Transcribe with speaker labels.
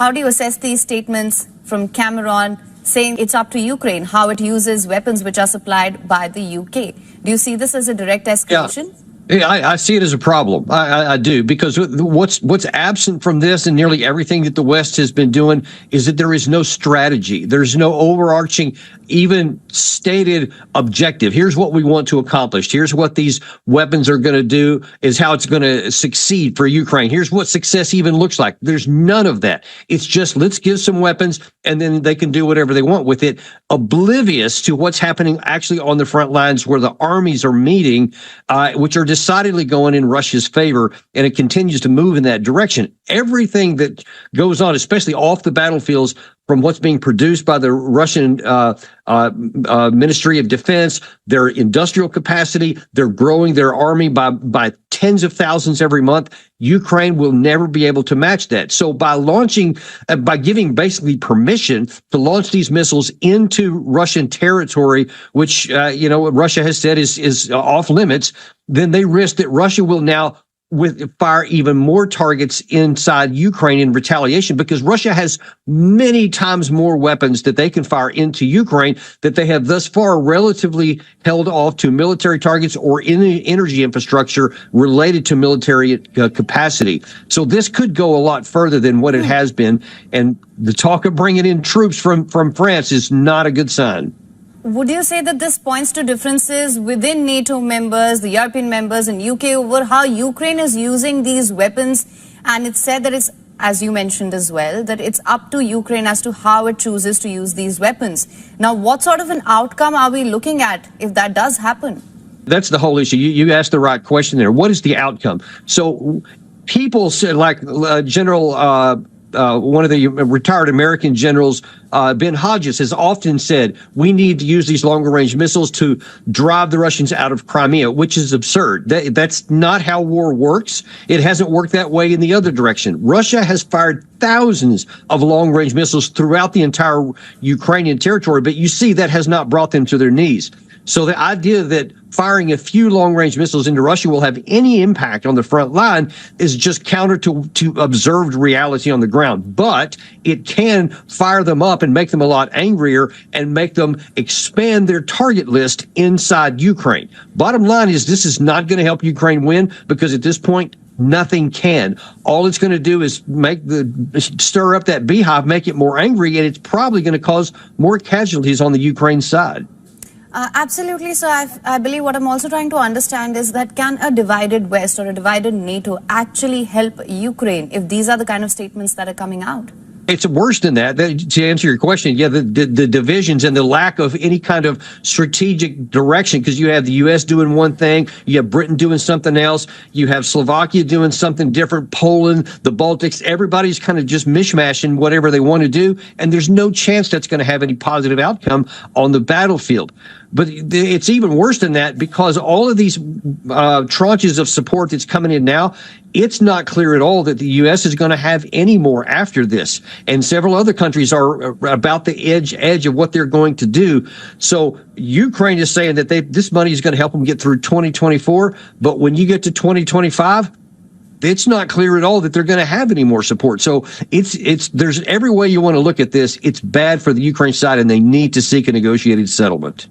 Speaker 1: How do you assess these statements from Cameron saying it's up to Ukraine how it uses weapons which are supplied by the UK? Do you see this as a direct escalation?
Speaker 2: Yeah, I see it as a problem. I do, because what's absent from this and nearly everything that the West has been doing is that there is no strategy. There's no overarching, even stated objective. Here's what we want to accomplish. Here's what these weapons are going to do, is how it's going to succeed for Ukraine. Here's what success even looks like. There's none of that. It's just, let's give some weapons and then they can do whatever they want with it, oblivious to what's happening actually on the front lines where the armies are meeting, which are decidedly going in Russia's favor, and it continues to move in that direction. Everything that goes on, especially off the battlefields, from what's being produced by the Russian Ministry of Defense, their industrial capacity, they're growing their army by tens of thousands every month. Ukraine will never be able to match that. So by launching, by giving basically permission to launch these missiles into Russian territory, which, Russia has said is off limits, then they risk that Russia will now fire even more targets inside Ukraine in retaliation, because Russia has many times more weapons that they can fire into Ukraine that they have thus far relatively held off to military targets or energy infrastructure related to military capacity. So this could go a lot further than what it has been. And the talk of bringing in troops from France is not a good sign.
Speaker 1: Would you say that this points to differences within NATO members, the European members and UK over how Ukraine is using these weapons? And it's said that it's, as you mentioned as well, that it's up to Ukraine as to how it chooses to use these weapons. Now, what sort of an outcome are we looking at if that does happen?
Speaker 2: That's the whole issue. You asked the right question there. What is the outcome? So people say, like General one of the retired American generals, Ben Hodges, has often said, we need to use these longer range missiles to drive the Russians out of Crimea, which is absurd. That's not how war works. It hasn't worked that way in the other direction. Russia has fired thousands of long range missiles throughout the entire Ukrainian territory, but you see that has not brought them to their knees. So the idea that firing a few long-range missiles into Russia will have any impact on the front line is just counter to observed reality on the ground. But it can fire them up and make them a lot angrier and make them expand their target list inside Ukraine. Bottom line is, this is not going to help Ukraine win, because at this point, nothing can. All it's going to do is stir up that beehive, make it more angry, and it's probably going to cause more casualties on the Ukraine side.
Speaker 1: Absolutely. So I believe what I'm also trying to understand is that can a divided West or a divided NATO actually help Ukraine if these are the kind of statements that are coming out?
Speaker 2: It's worse than that. To answer your question, yeah, the divisions and the lack of any kind of strategic direction, because you have the U.S. doing one thing, you have Britain doing something else, you have Slovakia doing something different, Poland, the Baltics, everybody's kind of just mishmashing whatever they want to do, and there's no chance that's going to have any positive outcome on the battlefield. But it's even worse than that, because all of these tranches of support that's coming in now, it's not clear at all that the U.S. is going to have any more after this. And several other countries are about the edge of what they're going to do. So Ukraine is saying that this money is going to help them get through 2024. But when you get to 2025, it's not clear at all that they're going to have any more support. So there's every way you want to look at this. It's bad for the Ukraine side, and they need to seek a negotiated settlement.